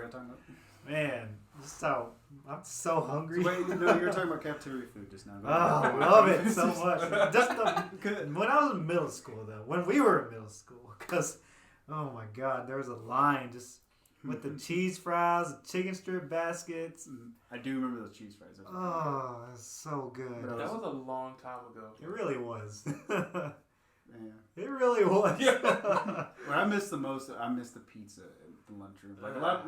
y'all talking about? Man, I'm so hungry. So wait, no, you were talking about cafeteria food just now. Oh, I love it so much. When I was in middle school, though, when we were in middle school, because, oh my God, there was a line just with the cheese fries, the chicken strip baskets. I do remember those cheese fries. Oh, that's so good. That was a long time ago. It really was. Yeah. It really was. What I miss the most, I miss the pizza in the lunchroom.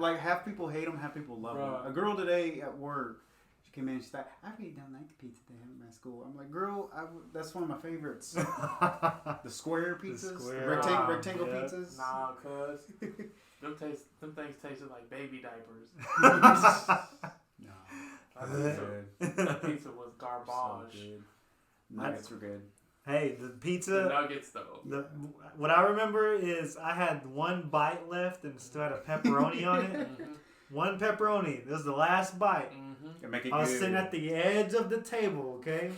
Like half people hate them, half people love them. A girl today at work, she came in and she's like, I really don't like the pizza they have at my school. I'm like, girl, that's one of my favorites. The square pizzas, the rectangle pizzas. Nah, cuz them things tasted like baby diapers. No, that pizza was garbage. So good. Nuggets were good. Hey, the pizza. The nuggets, though. What I remember is I had one bite left and still had a pepperoni on it. One pepperoni. This was the last bite. Make it I was good. sitting at the edge of the table, okay?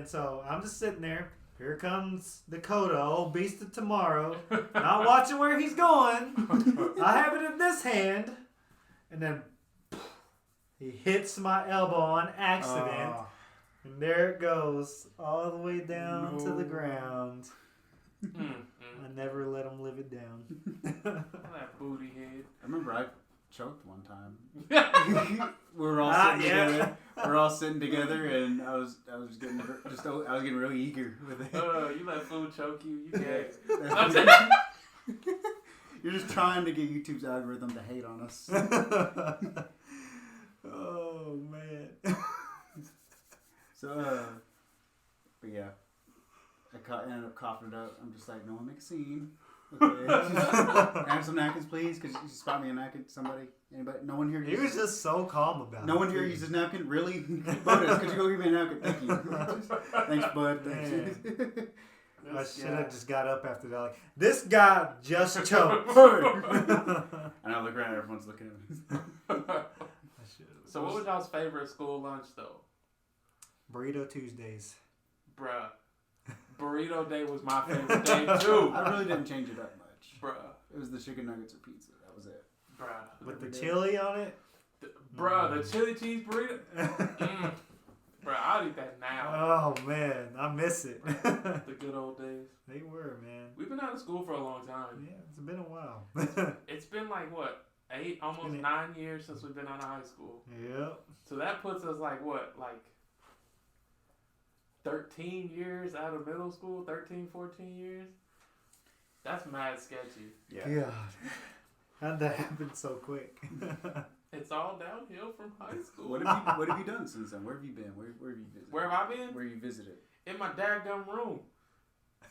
So I'm just sitting there. Here comes Dakota, old beast of tomorrow. Not watching where he's going. I have it in this hand. And then he hits my elbow on accident. And there it goes, all the way down to the ground. I never let him live it down. That booty head. I remember I choked one time. We were all sitting together. We were all sitting together, and I was getting really eager with it. You let food choke you. You can't. You're just trying to get YouTube's algorithm to hate on us. Oh man. So, but yeah, I ended up coughing it up. I'm just like, no one make a scene. Okay. Have some napkins, please. Could you spot me a napkin? Somebody? Anybody? No one here uses... He was just so calm about it. No one here uses napkin? Really? Butters, could you go give me a napkin? Thank you. Thanks, bud. Thanks. I should have just got up after that. Like, this guy just choked. And I look around, everyone's looking at me. So what was y'all's favorite school lunch, though? Burrito Tuesdays. Bruh. Burrito day was my favorite day, too. I really didn't change it up much. Bruh. It was the chicken nuggets or pizza. That was it. Bruh. With the chili on it? The chili cheese burrito? Bruh, I'll eat that now. Oh, man. I miss it. The good old days. They were, man. We've been out of school for a long time. Yeah, it's been a while. It's been like, what, 9 years since we've been out of high school. Yep. So that puts us like 13 years out of middle school? 13, 14 years? That's mad sketchy. Yeah. God. How'd that happen so quick? It's all downhill from high school. What have you done since then? Where have you been? Where have you visited? Where have I been? Where you visited? In my dadgum room.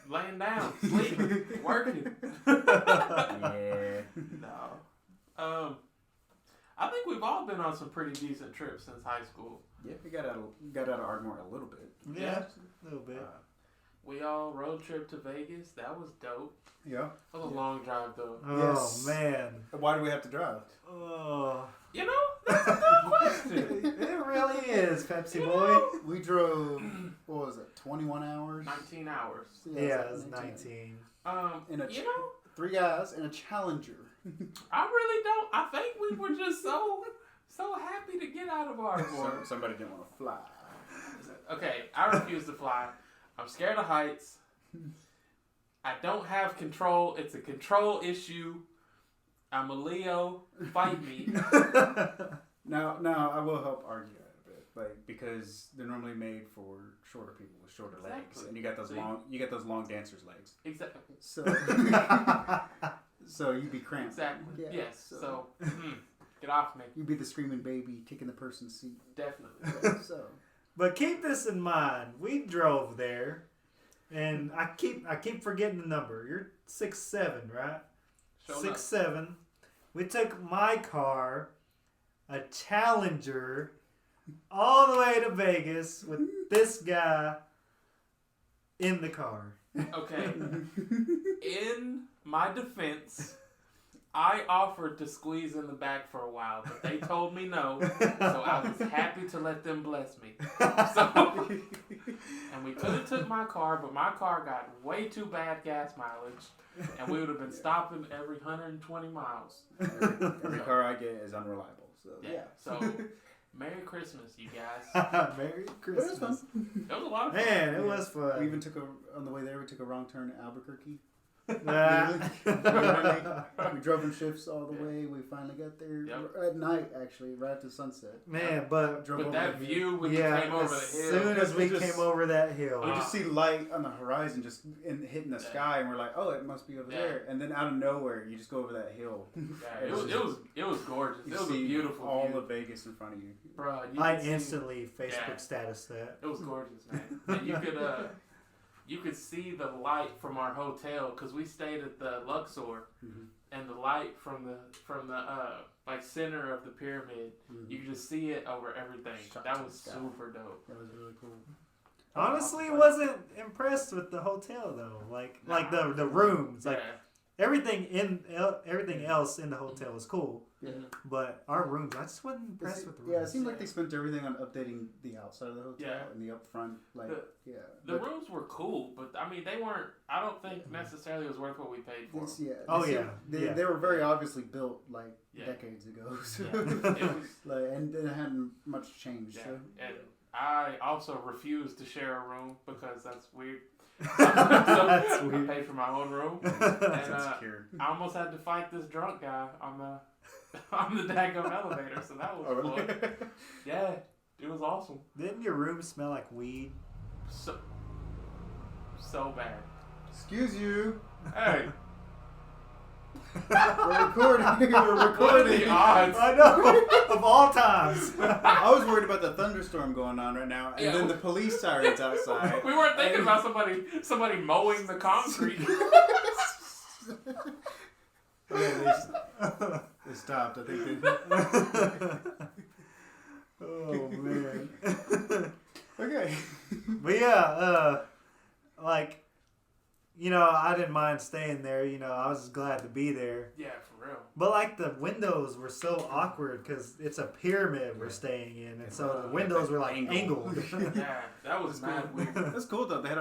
Laying down, sleeping, working. Yeah. No. I think we've all been on some pretty decent trips since high school. Yeah, we got out of Ardmore a little bit. Yeah, a little bit. We all road trip to Vegas. That was dope. Yeah. That was a long drive, though. Oh, Yes. man. Why do we have to drive? Oh. You know, that's a good question. It really is, Pepsi You boy. know? We drove, what was it, 21 hours? 19 hours. Yeah, it was 19. You know, 3 guys and a Challenger. I really don't. I think we were just so happy to get out of Ardmore. Somebody didn't want to fly. Okay, I refuse to fly. I'm scared of heights. I don't have control. It's a control issue. I'm a Leo. Fight me. Now, I will help argue that a bit, because they're normally made for shorter people with shorter legs, Exactly. and you get those long dancers' legs. Exactly. So you'd be cramped. Exactly. Yeah, Yes. So, get off me. You'd be the screaming baby kicking the person's seat. Definitely. So. But keep this in mind. We drove there, and I keep forgetting the number. You're 6'7", right? Show 6'7". We took my car, a Challenger, all the way to Vegas with this guy in the car. Okay. In my defense, I offered to squeeze in the back for a while, but they told me no. So I was happy to let them bless me. So, and we could have took my car, but my car got way too bad gas mileage, and we would have been stopping every 120 miles. Every car I get is unreliable. So yeah. So, Merry Christmas, you guys. Merry But it was Christmas. fun. It was a lot of fun. Man, it was fun. We even on the way there, we took a wrong turn to Albuquerque. Nah. We drove in shifts all the way. We finally got there at night, actually, right after sunset. Man, but Drove With over that the hill. view when you came over as the hill. soon as we We just- came over that hill, We just see light on the horizon, just hitting the sky, and we're like, "Oh, it must be over there." And then out of nowhere, you just go over that hill. Yeah, it was gorgeous. You It was a see beautiful all view. of Vegas in front of you. Bro, I instantly Facebook Yeah. status that. It was gorgeous, man. And you could see the light from our hotel because we stayed at the Luxor, and the light from the like center of the pyramid, you could just see it over everything. That was super dope. That was really cool. Honestly, wasn't impressed with the hotel though. Like the rooms, like everything else in the hotel was cool. Yeah. But our rooms, I just wasn't impressed with the rooms. Yeah, it seemed like they spent everything on updating the outside of the hotel and the upfront. Like, The rooms were cool, but I mean, they weren't. I don't think necessarily it was worth what we paid for. They were very obviously built like decades ago. So. It was, and it hadn't much changed. yeah. So. And I also refused to share a room because that's weird. That's weird. I paid for my own room, and I almost had to fight this drunk guy on the daggone elevator. So that was fun. Yeah, it was awesome. Didn't your room smell like weed? So bad. Excuse you. Hey, We're recording. We're what are recording. the odds? I know, of all times. I was worried about the thunderstorm going on right now, and Yeah. then the police sirens outside. We weren't thinking about somebody mowing the concrete. They stopped. I think they. Oh man. Okay. But yeah, like, you know, I didn't mind staying there. You know, I was just glad to be there. Yeah, for real. But like the windows were so awkward because it's a pyramid we're staying in, and so the windows were like angled. Yeah, that was mad weird. That's cool though. They had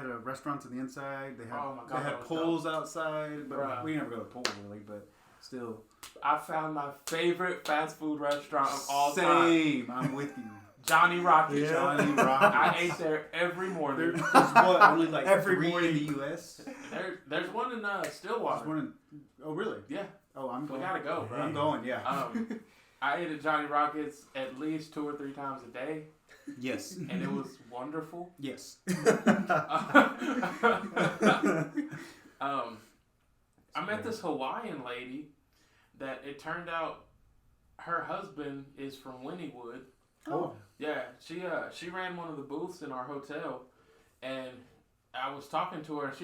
a restaurant on the inside. They had Oh my God, they that had was pools outside, but Bruh. we never go to the pool really. But still, I found my favorite fast food restaurant of all time, same. I'm with you. Johnny Rockets. Yeah. Johnny Rockets. I ate there every morning. There's what only like Every 3 morning. in the U.S. There's one in There's Stillwater. one in, oh really? Yeah, Oh, I'm we going. gotta go, bro. I'm going. Yeah. I ate at Johnny Rockets at least 2 or 3 times a day, Yes. and it was wonderful. Yes. I met this Hawaiian lady that it turned out her husband is from Wynnewood. Oh. Yeah, she ran one of the booths in our hotel, and I was talking to her, and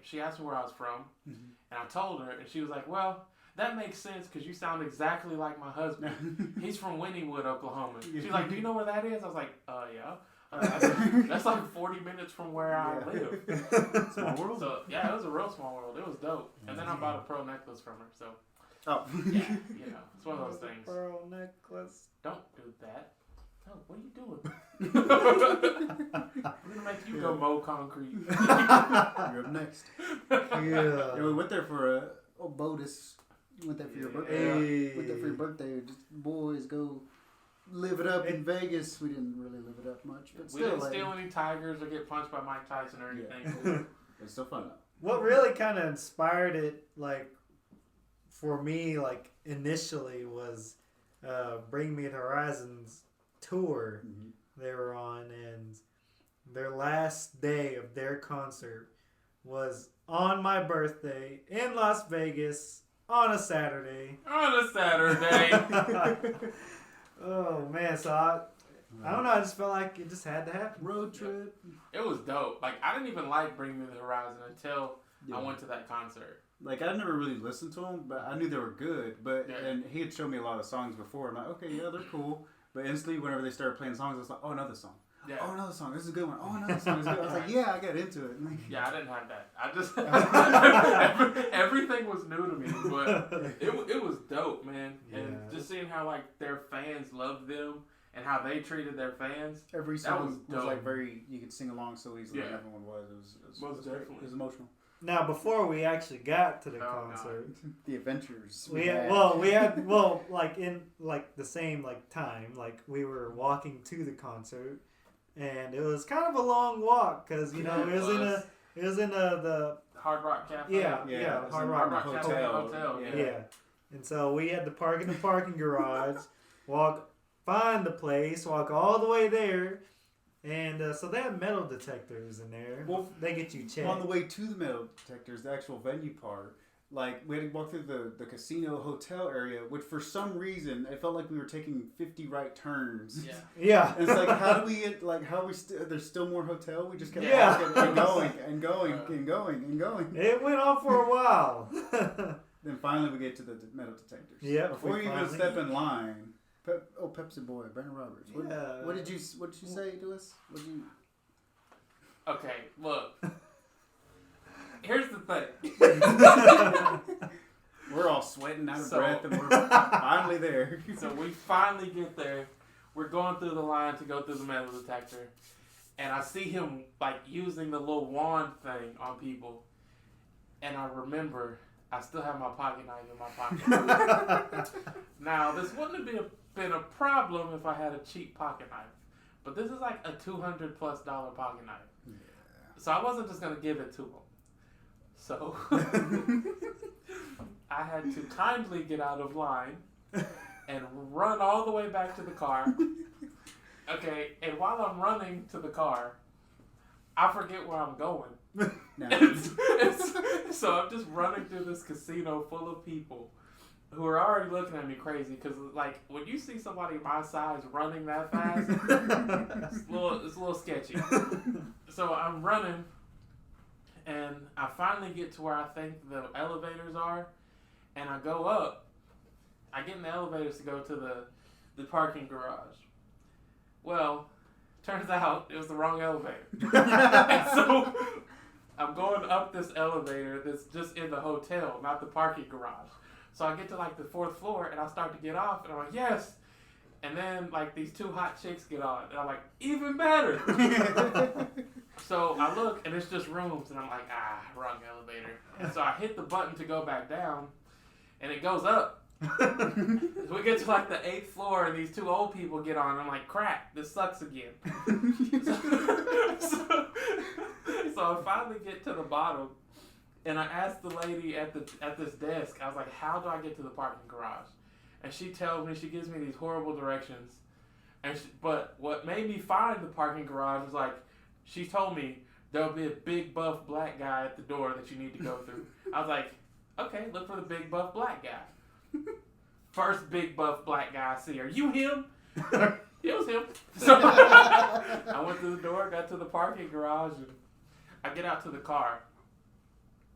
she asked me where I was from, and I told her, and she was like, well, that makes sense because you sound exactly like my husband. He's from Wynnewood, Oklahoma. She's like, do you know where that is? I was like, yeah. That's like 40 minutes from where I live. Small world. So yeah, it was a real small world. It was dope. And then I bought a pearl necklace from her. So Oh. yeah, you know, it's one of those things. Pearl necklace. Don't do that. Oh, what are you doing? I'm gonna make you go mow concrete. You're up next. Yeah. Yeah, we went there for bonus. Went there for your birthday. Hey. Went there for your birthday. Just boys go live it up in Vegas. We didn't really live it up much, but We still, didn't like, steal any tigers or get punched by Mike Tyson or anything. it's still fun. What really kind of inspired it, like, for me, like, initially was Bring Me the Horizon's tour they were on, and their last day of their concert was on my birthday in Las Vegas on a Saturday. On a Saturday. Oh, man, so I don't know, I just felt like it just had to happen. Road trip. It was dope. Like, I didn't even like Bring Me the Horizon until I went to that concert. Like, I never really listened to them, but I knew they were good. But and he had shown me a lot of songs before. I'm like, okay, yeah, they're cool. But instantly, whenever they started playing songs, I was like, oh, another song. Yeah. Oh, another song. This is a good one. Oh, another song. This is good. I was like, yeah, I got into it. Yeah, I didn't have that. I just everything was new to me, but it was dope, man. And just seeing how like their fans loved them and how they treated their fans. Every song was dope. like very. You could sing along so easily. Yeah. Everyone was. Most definitely. It was emotional. Now, before we actually got to the concert, The adventures. we had like in like the same like time, like we were walking to the concert, and it was kind of a long walk because you know it was in the Hard Rock Cafe. yeah Hard Rock Hotel. yeah, and so we had to park in the parking garage, find the place, walk all the way there. And so they have metal detectors in there. Well, they get you checked. On the way to the metal detectors, the actual venue part, like we had to walk through the casino hotel area, which for some reason it felt like we were taking 50 right turns. Yeah. And it's like, how do we get, like, how are we there's still more hotel? We just kept Yeah. walking and going and going and going and going. It went on for a while. Then finally we get to the metal detectors. Yeah. Before you even step in line. Pepsi Boy, Brandon Roberts. What did you say to us? Okay, look. Here's the thing. We're all sweating out of breath, and we're finally there. So we finally get there. We're going through the line to go through the metal detector, and I see him like using the little wand thing on people, and I remember I still have my pocket knife in my pocket. Now this wouldn't have been a problem if I had a cheap pocket knife, but this is like a $200+ pocket knife. Yeah. So I wasn't just gonna give it to him. So I had to kindly get out of line and run all the way back to the car. Okay, and while I'm running to the car, I forget where I'm going. So I'm just running through this casino full of people who are already looking at me crazy because, like, when you see somebody my size running that fast, it's a little sketchy. So I'm running, and I finally get to where I think the elevators are, and I go up. I get in the elevators to go to the parking garage. Well, turns out it was the wrong elevator. And so I'm going up this elevator that's just in the hotel, not the parking garage. So I get to like the 4th floor and I start to get off and I'm like, yes. And then like these 2 hot chicks get on and I'm like, even better. So I look and it's just rooms and I'm like, wrong elevator. And so I hit the button to go back down and it goes up. So we get to like the 8th floor and these 2 old people get on and I'm like, crap, this sucks again. So I finally get to the bottom and I asked the lady at this desk, I was like, how do I get to the parking garage? And she tells me, she gives me these horrible directions. But what made me find the parking garage was like, she told me there'll be a big buff black guy at the door that you need to go through. I was like, okay, look for the big buff black guy. First big buff black guy I see. Are you him? It was him. So I went through the door, got to the parking garage, and I get out to the car.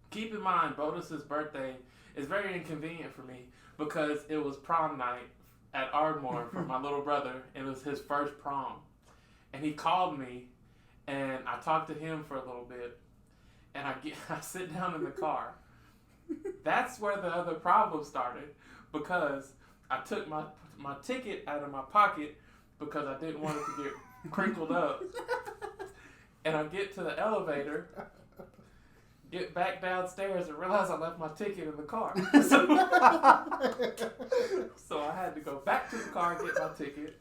Keep in mind, Bodis's birthday is very inconvenient for me because it was prom night at Ardmore for my little brother, and it was his first prom. And he called me, and I talked to him for a little bit, and I sit down in the car. That's where the other problem started because I took my ticket out of my pocket because I didn't want it to get crinkled up. And I get to the elevator, get back downstairs and realize I left my ticket in the car. So I had to go back to the car and get my ticket.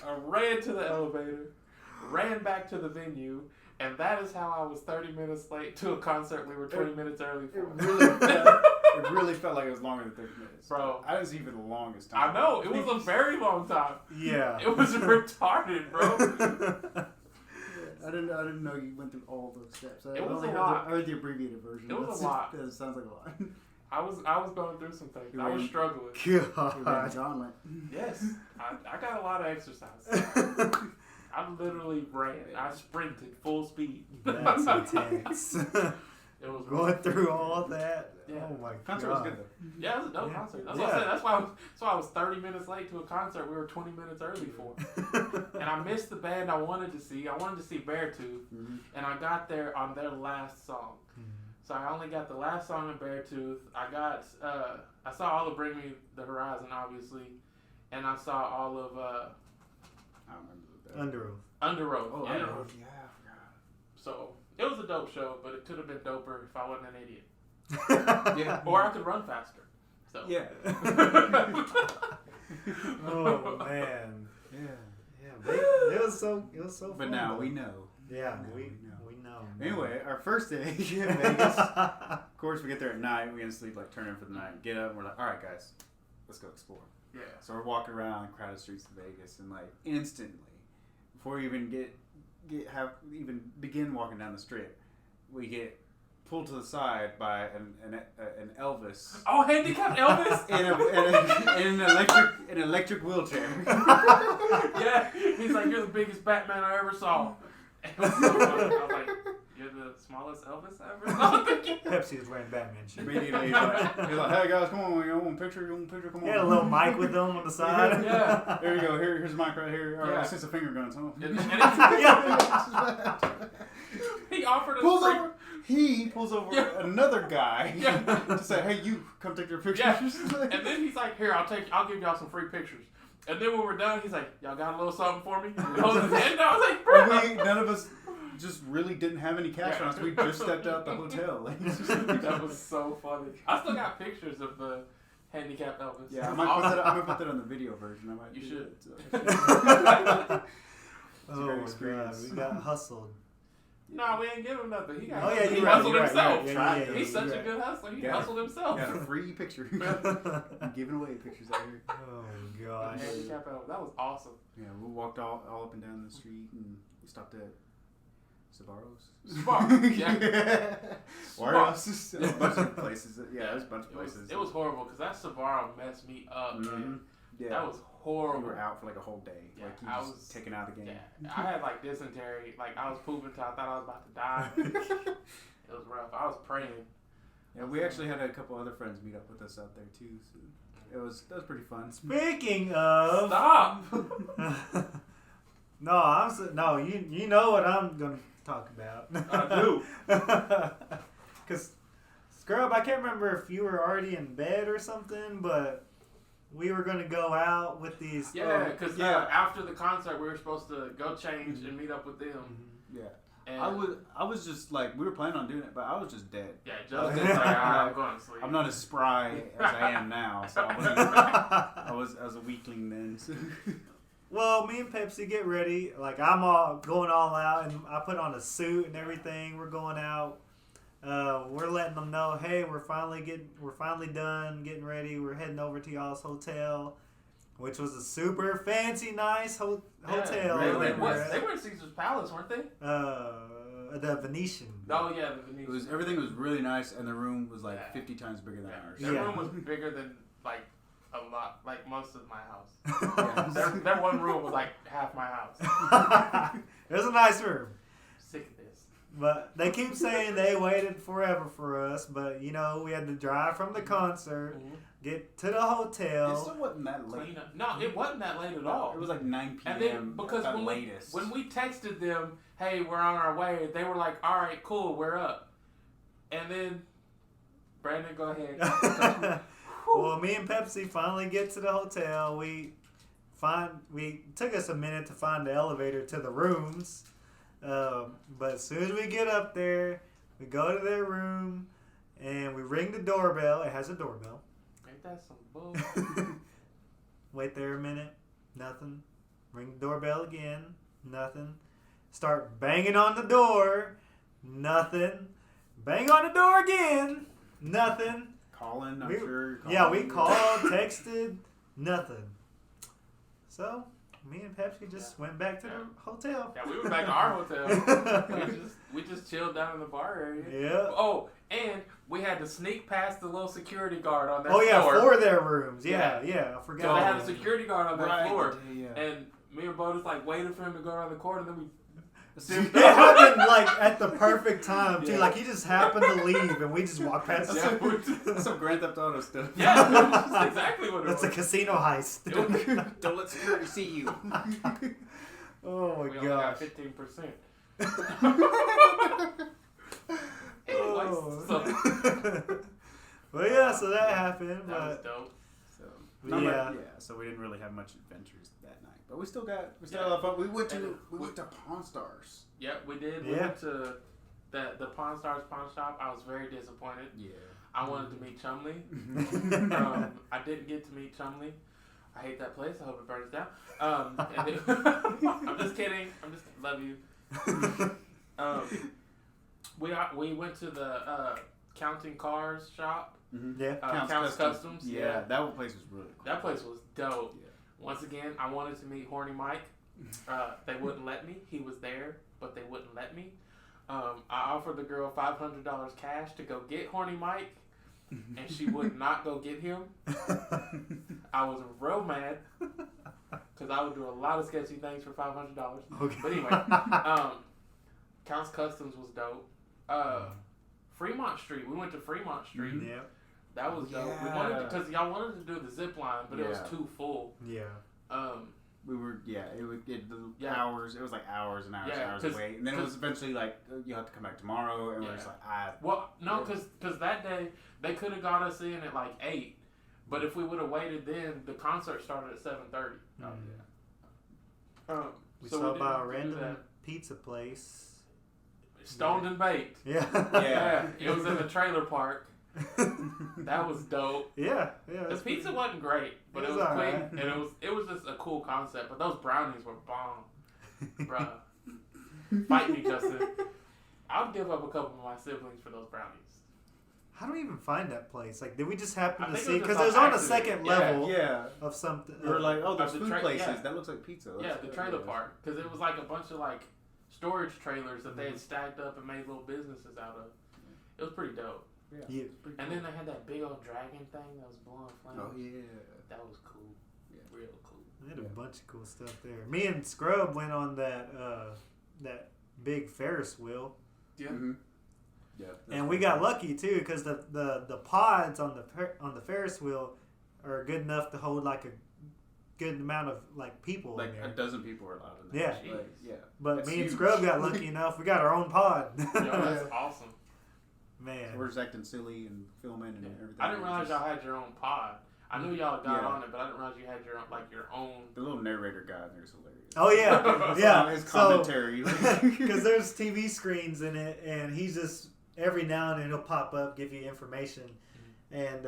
I ran to the elevator, ran back to the venue, and that is how I was 30 minutes late to a concert we were 20 minutes early for. It really felt like it was longer than 30 minutes. Bro. I was even the longest time. I know. It was a very long time. Yeah. It was retarded, bro. I didn't know you went through all those steps. It was a lot. I heard the abbreviated version. It was a lot. That sounds like a lot. I was going through some things. I was struggling. God. Gauntlet. Yes. I got a lot of exercise. I literally ran. I sprinted full speed. That's intense. It was going through all that. Yeah. Oh my Concert god. was good though. Yeah, it was a dope Yeah. concert. That's what I said. That's why I was 30 minutes late to a concert we were 20 minutes early for. And I missed the band I wanted to see. I wanted to see Beartooth, and I got there on their last song. So I only got the last song in Beartooth. I saw all of Bring Me the Horizon, obviously, and I saw all of I don't remember the band. Under Oath. Under Oath. Oh, yeah. Under Oath. Yeah, I forgot. So it was a dope show, but it could have been doper if I wasn't an idiot. Yeah. Or I could run faster. So Yeah. Oh man. Yeah. It was so But fun, now though. we know. Yeah, Now we know. know. Anyway, our first day in Vegas. Of course, we get there at night. We instantly like turn in for the night, get up, and we're like, all right, guys, let's go explore. yeah. So we're walking around the crowded streets of Vegas, and like instantly, before we even even begin walking down the strip, we get pulled to the side by an Elvis Oh, handicapped Elvis. in an electric wheelchair. Yeah, he's like, you're the biggest Batman I ever saw. And it was so funny. I was like, you're the smallest Elvis I ever saw. Pepsi was wearing Batman shit. Immediately, he's like, hey guys, come on, you want a picture? Come on. He had a little mic with him on the side. Yeah. There you go. Here's Mike right here. All right, Yeah. since the finger guns, huh? He offered us Pulls free- over. He pulls over Yeah. another guy Yeah. to say, "Hey, you come take their pictures." Yeah. And then he's like, here, I'll give y'all some free pictures. And then when we're done, he's like, y'all got a little something for me? And he holds his hand down. I was like, bro. None of us just really didn't have any cash Yeah. on us. We just stepped out the hotel. That was so funny. I still got pictures of the handicapped Elvis. Yeah, I might put that on the video version. I might. You do should. that. Oh a great my god, experience. we got hustled. No, we ain't give him nothing. He got Oh, yeah, he you're right, hustled you're right, himself. yeah, He's such you're a right. good hustler. He Yeah. hustled himself. Got a free picture. Giving away pictures out here. Oh gosh. Handicapped Elvis. That was awesome. Yeah, we walked all up and down the street and we stopped at Sbarro's. Sbarro, yeah. Where Sbarro. else? A bunch of places. Yeah, there's a bunch of places. It was horrible because that Sbarro messed me up, man. Yeah. That was We horrible. were out for like a whole day. Yeah, like you I just was taken out of the game. Yeah, I had like dysentery. Like I was pooping till I thought I was about to die. It was rough. I was praying. Yeah, we actually had a couple other friends meet up with us out there too. So that was pretty fun. Speaking of, Stop. no, you know what I'm gonna talk about. I do. Cause Scrub, I can't remember if you were already in bed or something, but we were gonna go out with these. Yeah, because yeah. after the concert we were supposed to go change and meet up with them. Yeah, And I was just like we were planning on doing it, but I was just dead. yeah, Justin's like, I'm going to sleep. I'm not as spry as I am now, so I was a weakling then. So. Well, me and Pepsi get ready. Like I'm all going all out, and I put on a suit and everything. We're going out. We're letting them know, hey, we're finally done getting ready. We're heading over to y'all's hotel, which was a super fancy, nice hotel. They that we were were at. in Caesar's Palace, weren't they? The Venetian. Oh yeah, the Venetian. Everything was really nice, and the room was like Yeah. 50 times bigger than ours. Their Yeah. room was bigger than like a lot, like most of my house. Yeah. Their one room was like half my house. It was a nice room. Sick of this. But they keep saying they waited forever for us, but you know, we had to drive from the concert, get to the It hotel. still wasn't that late. Clean up. No, it wasn't that late at all. It was like 9 p.m. And then because at when latest. we texted them, hey, we're on our way, they were like, all right, cool, we're up. And then Brandon, go ahead. Well, me and Pepsi finally get to the hotel. We took us a minute to find the elevator to the rooms, but as soon as we get up there, we go to their room and we ring the doorbell. It has a doorbell. Ain't that some bull? Wait there a minute, nothing. Ring the doorbell again, nothing. Start banging on the door, nothing. Bang on the door again, nothing. Calling, I'm We- sure. Yeah, we called, texted, nothing. So, me and Pepsi just went back to the hotel. Yeah, we went back to our hotel. we just chilled down in the bar area. Yeah. Oh, and we had to sneak past the little security guard on that Oh, yeah, floor. for their rooms. Yeah, I So forgot. they had a security guard on that Right, floor. yeah. And me and Bo just like waited for him to go around the corner. Then we It happened like at the perfect time too. Yeah. Like he just happened to leave, and we just walked past. Yeah. That's some Grand Theft Auto stuff. Yeah, that's exactly what it That's a was. casino heist. Don't let security see you. Oh my We only got gosh. 15%. Oh. So, Well, yeah, so that happened. that was But dope. So Yeah. So we didn't really have much adventures that night, but we still had a lot of fun. We went to Pawn Stars. Yep, we did. We Yeah. went to the Pawn Stars pawn shop. I was very disappointed. Yeah. I wanted to meet Chumley. I didn't get to meet Chumley. I hate that place. I hope it burns down. And I'm just kidding. Love you. We went to the Counting Cars shop. yeah. Counts Customs. Yeah, that place was really cool. That place was dope. Yeah. Once again, I wanted to meet Horny Mike. They wouldn't let me. He was there, but they wouldn't let me. I offered the girl $500 cash to go get Horny Mike, and she would not go get him. I was real mad because I would do a lot of sketchy things for $500. Okay. But anyway, Counts Customs was dope. Fremont Street. We went to Fremont Street. Yeah. That was dope. We Yeah. wanted because y'all wanted to do the zip line, but it was Yeah. too full. Yeah. We were, it would get the Yeah. hours. It was like hours and hours Yeah, and hours 'cause- of wait. And then it was eventually like, you have to come back tomorrow. And we're just like, Well, no, because that day they could have got us in at like 8, but if we would have waited then, the concert started at 7:30. oh, We So saw we by a didn't do random that. pizza place. Stoned and baked. Yeah. Yeah, it was in the trailer park. That was dope. Yeah. The pizza wasn't great, but it was all quick right. and it was just a cool concept. But those brownies were bomb, bruh. Fight me, Justin. I would give up a couple of my siblings for those brownies. How do we even find that place? Like, did we just happen I to think it see? was Because just it was on on a accident. second Yeah. level yeah. of something. We were like, oh, there's the food tra- places. yeah. That looks like pizza. Yeah, Let's the go. trailer Yeah. park. Because it was like a bunch of like storage trailers that they had stacked up and made little businesses out of. It was pretty dope. Yeah. And then they had that big old dragon thing that was blowing flames. Oh, yeah. That was cool. Yeah. Real cool. They had a bunch of cool stuff there. Me and Scrub went on that big Ferris wheel, Yeah. Mm-hmm. Yeah. and we got lucky too because the pods on the Ferris wheel are good enough to hold like a good amount of like people like in a there. dozen people are allowed in Yeah. there. Like, yeah. But That's me and huge. Scrub got lucky enough. We got our own pod. Yo, that's awesome. Man. We're just acting silly and filming and everything. I didn't realize y'all had your own pod. I knew y'all got Yeah. on it, but I didn't realize you had your own. The little narrator guy in there is hilarious. Oh yeah, yeah. His So- commentary. Because there's TV screens in it, and he's just every now and then he'll pop up, give you information, and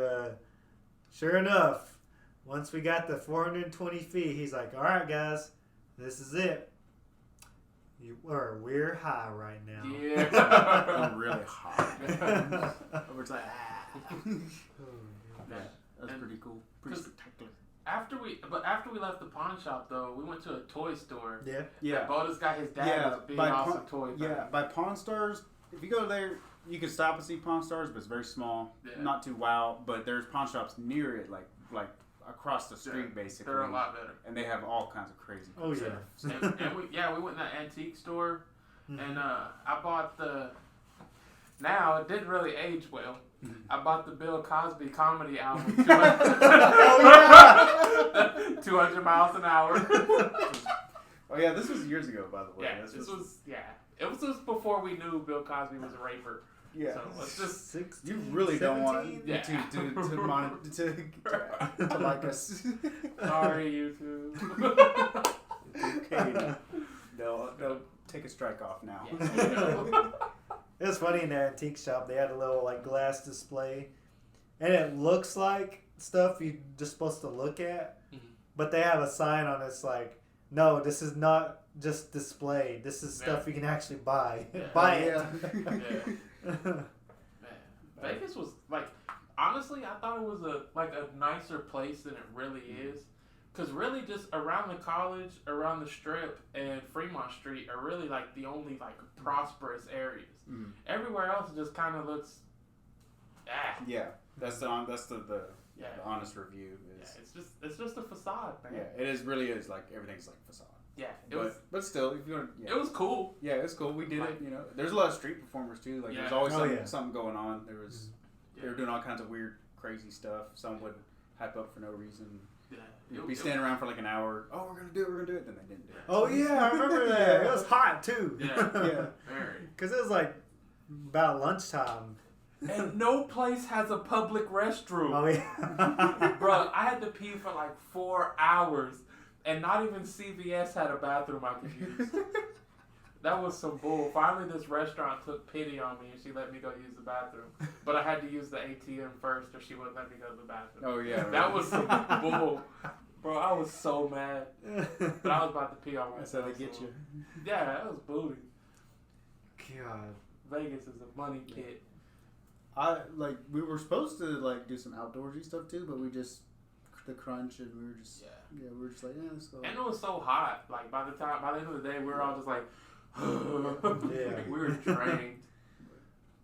sure enough, once we got the 420 feet, he's like, "All right, guys, this is it. We're high right now." Yeah. I'm really hot. We're just like, Yeah. That's And- pretty cool. Pretty 'cause- spectacular. After we left the pawn shop though, we went to a toy store. Yeah. Yeah. Boda's got his dad Yeah, was big by off Pawn- some toy things. Yeah, by Pawn Stars, if you go there, you can stop and see Pawn Stars, but it's very small. Yeah. Not too wow, but there's pawn shops near it, like across the street, They're- basically. They're a lot better. And they have all kinds of crazy Oh, stuff. yeah. And we went in that antique store, Mhm. and I bought the. Now it didn't really age well. I bought the Bill Cosby comedy album. 200 miles an hour. Oh yeah, this was years ago, by the way. Yeah, it was just before we knew Bill Cosby was a raper. Yeah. So let's just. 16, You really don't want 17? Yeah. to like us. Sorry, YouTube. Okay. They'll take a strike off now. Yeah. It was funny in the antique shop. They had a little like glass display, and it looks like stuff you're just supposed to look at, Mhm. but they have a sign on it. It's like, no, this is not just display. This is stuff you can actually buy. Yeah. Buy Yeah. Man, Vegas was like, honestly, I thought it was a nicer place than it really is. Cause really, just around the college, around the Strip, and Fremont Street are really like the only like prosperous areas. Mhm. Everywhere else just kind of looks, Yeah, that's the Yeah. the honest review. Yeah, Is, it's just a facade, man. yeah, it is really is like everything's like facade. Yeah, it was. But still, if you want, It was cool. Yeah, it's cool. We did Like- it. You know, there's a lot of street performers too. Like Yeah. there's always Oh, something going on. There was they were doing all kinds of weird, crazy stuff. Some would hype up for no reason. Yeah, You'd be standing around for like an hour. Oh, we're gonna do it. Then they didn't do it. Oh yeah, I remember that. It was hot too. Yeah, Yeah. very. Because it was like about lunchtime. And no place has a public restroom. Oh yeah. Bro, I had to pee for like 4 hours, and not even CVS had a bathroom I could use. That was some bull. Finally, this restaurant took pity on me, and she let me go use the bathroom. But I had to use the ATM first, or she wouldn't let me go to the bathroom. Oh yeah. That was some bull. Bro, I was so mad. But I was about to pee on That's myself. how they get you. Yeah, that was booty. God. Vegas is a money pit. We were supposed to like do some outdoorsy stuff too, but we just the crunch and we were just we were just like let's go. And it was so hot. Like by the end of the day, we were all just like, Yeah. we were drained.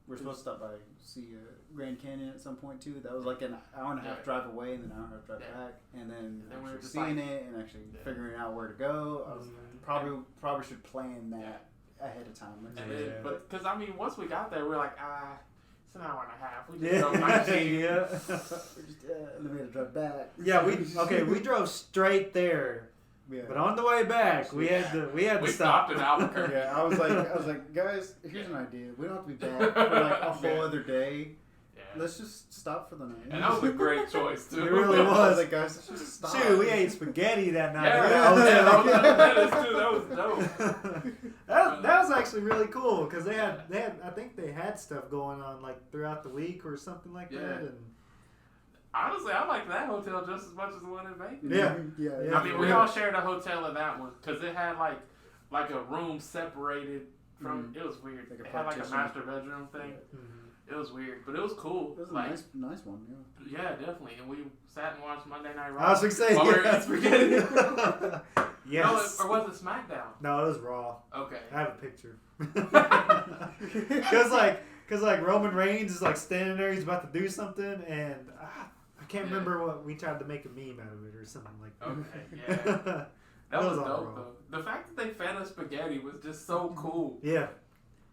We're supposed to stop by see Grand Canyon at some point too. That was like an hour and a half drive away and then an hour and a half drive back, and then And we were actually just seeing like- it and actually figuring out where to go. I was probably should plan that ahead of time. And Yeah. then, but because I mean, once we got there, we were like, it's an hour and a half. We just Yeah. drove 19. Yeah. We're just, and then we had to drive back. Yeah, we drove straight there, Yeah. but on the way back we had to We stop. stopped in Albuquerque. Yeah, I was like, guys, here's an idea. We don't have to be back for like a whole other day. Yeah. Let's just stop for the night. And that was a great choice too. It really I was. was like, guys, let's just stop. Shoot, we ate spaghetti that night. Yeah, Yeah, that was dope. that was actually really cool because they had I think they had stuff going on like throughout the week or something like Yeah. that. And Honestly, I liked that hotel just as much as the one in Vegas. Yeah. Yeah. Yeah. I mean, we all shared a hotel in that one because it had like a room separated from. It was weird. Like a It had like a partition. master bedroom thing. It was weird, but it was cool. It was a Like, nice one. Yeah. yeah, definitely. And we sat and watched Monday Night Raw. I was excited. While we were eating spaghetti. Yes. No, or was it SmackDown? No, it was Raw. Okay. I have a picture. Cause like Roman Reigns is like standing there, he's about to do something, and I can't remember what we tried to make a meme out of it or something like that. Okay, yeah. That was on dope, Raw. though. The fact that they fed us spaghetti was just so cool. Yeah,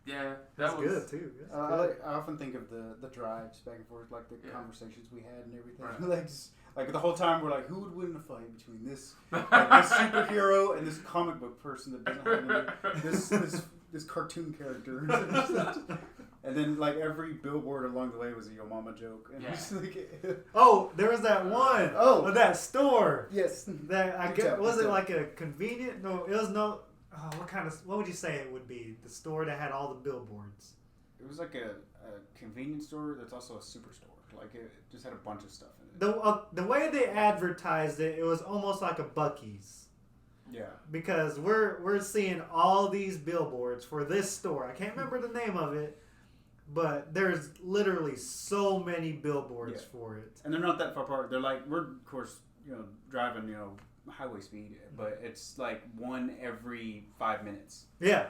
Yeah, that's that was good too. That's I, good. I often think of the drives back and forth, like the Yeah. conversations we had and everything. Right. like the whole time we're like, who would win the fight between this this superhero and this comic book person that doesn't have any, this cartoon character. And then like every billboard along the way was a Yo Mama joke. And Yeah. it's like, Oh, there was that one. Oh. Of that store. yes. That I Good get. job, Was good it job. like a convenient? No, it was no. Oh, what would you say it would be? The store that had all the billboards. It was like a convenience store that's also a superstore. Like it just had a bunch of stuff in it. The way they advertised it, it was almost like a Buc-ee's. Yeah. Because we're seeing all these billboards for this store. I can't remember the name of it, but there's literally so many billboards for it. And they're not that far apart. They're like, we're of course, driving, highway speed, but it's like one every 5 minutes. Yeah.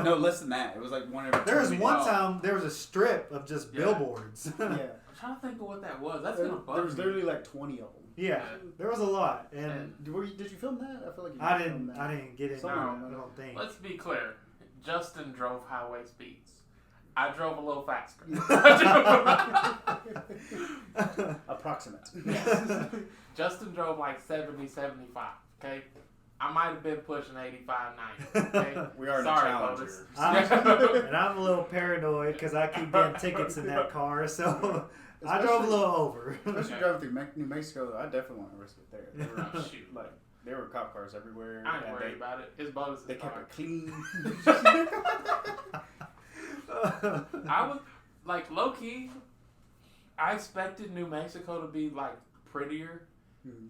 No, less than that. It was like one every. There was 20 one minutes. time there was a strip of just Yeah. billboards. Yeah. I'm trying to think of what that was. That's There, gonna bug there was me. literally like 20 of them. Yeah, there was a lot, and And Did you film that? I feel like you I filmed didn't. that. I didn't get it. Someone- I don't think. let's be clear. Justin drove highway speeds. I drove a little faster. Approximate. Justin drove like 70, 75. Okay, I might have been pushing 85, 90. Okay, We are in sorry, a challenge Lotus. here. And I'm a little paranoid because I keep getting tickets in that car, so I drove a little over. Especially driving through New Mexico, I definitely want to risk it there. There were, Oh, shoot. like, there were cop cars everywhere. I ain't and worried about it. His bonus They is kept fine. it clean. I was like low key. I expected New Mexico to be like prettier Mhm.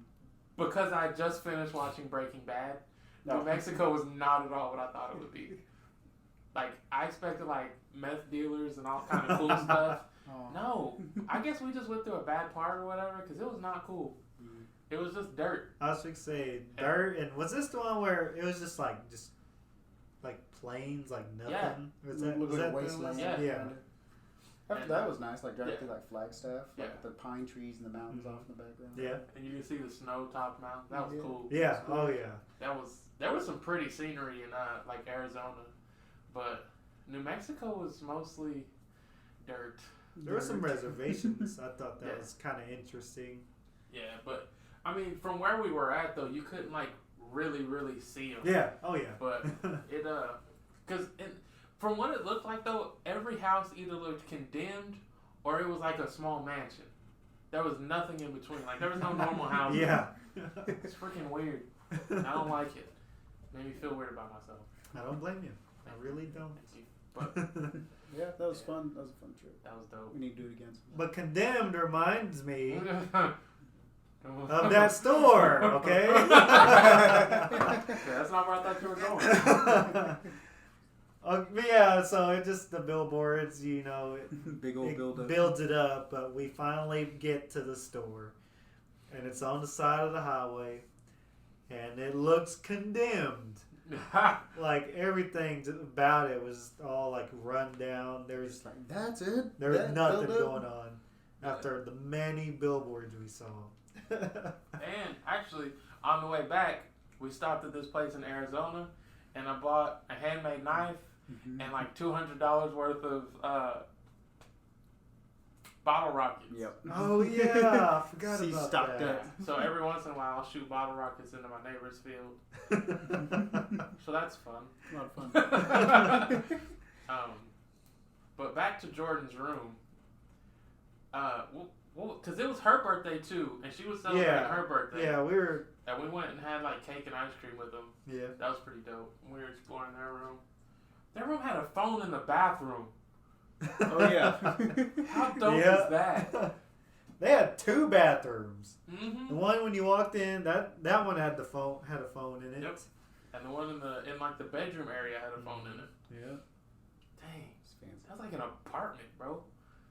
because I just finished watching Breaking Bad. No. New Mexico was not at all what I thought it would be. Like I expected like meth dealers and all kind of cool stuff. Oh. No, I guess we just went through a bad part or whatever because it was not cool. Mhm. It was just dirt. I was gonna say dirt, and was this the one where it was just like plains, like nothing? Yeah. Was that, Looked was like that a the wasteland. one? Yeah. Yeah. After that was nice, like driving through like Flagstaff, like Yeah. the pine trees and the mountains off in the background. Yeah. And you can see the snow-topped mountain. That was Yeah. cool. Yeah. Oh yeah. There was some pretty scenery in like Arizona, but New Mexico was mostly dirt. There were some Dirt. reservations. I thought that Yeah. was kind of interesting. Yeah, but I mean, from where we were at though, you couldn't like really see them. Yeah. Oh yeah. But it cause from what it looked like though, every house either looked condemned or it was like a small mansion. There was nothing in between. Like there was no normal house. Yeah. It's freaking weird. I don't like it. Made me feel weird about myself. I don't blame you. I really don't. Thank you. But Yeah, that was fun. That was a fun trip. that was dope. We need to do it again. But Condemned reminds me of of that store. Okay. That's not where I thought you were going. But yeah, so it just the billboards, you know, Big old it build up. builds it up. But we finally get to the store, and it's on the side of the highway, and it looks condemned. Like everything about it was all like run down. There's Like, that's it. there was That nothing build-up? going on after the many billboards we saw. And actually, on the way back, we stopped at this place in Arizona, and I bought a handmade knife Mhm. and like $200 worth of bottle rockets. Yep. Oh yeah, I forgot See, about stocked that. up. So every once in a while, I'll shoot bottle rockets into my neighbor's field. So that's fun. A lot of fun. But back to Jordan's room. Because it was her birthday too, and she was celebrating Yeah. her birthday. Yeah, we were. And we went and had like cake and ice cream with them. Yeah. That was pretty dope. We were exploring their room. Their room had a phone in the bathroom. Oh yeah. How dope Yeah. is that? They had two bathrooms. The Mm-hmm. one when you walked in, that one had a phone in it. Yep. And the one in like the bedroom area had a phone in it. Yeah, Dang, It's fancy. that's like an apartment, bro.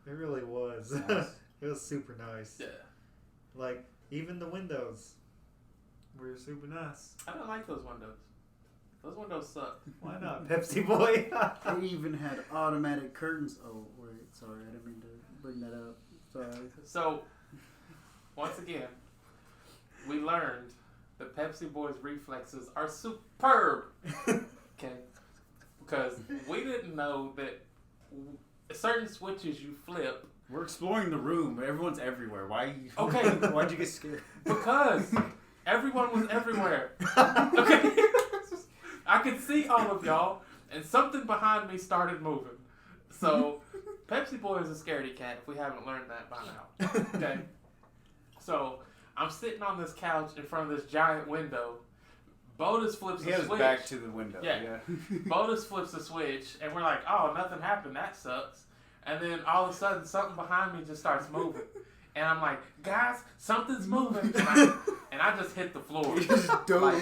it really was. Nice. It was super nice. Yeah. Like even the windows were super nice. I didn't like those windows. Those windows sucked. Why not, Pepsi Boy? They even had automatic curtains. Oh wait, sorry, I didn't mean to bring that up. Sorry. So, once again, we learned that Pepsi Boy's reflexes are superb. Okay? Because we didn't know that certain switches you flip. We're exploring the room, but everyone's everywhere. Why? Okay. Why'd you get scared? Because everyone was everywhere. Okay? I could see all of y'all, and something behind me started moving. So, Pepsi Boy is a scaredy cat, if we haven't learned that by now. Okay? So, I'm sitting on this couch in front of this giant window. Bodis flips He a had his switch. back to the window. Yeah. Bodis flips a switch, and we're like, oh, nothing happened. That sucks. And then all of a sudden, something behind me just starts moving. And I'm like, guys, something's moving. And I just hit the floor. He just dove. Like,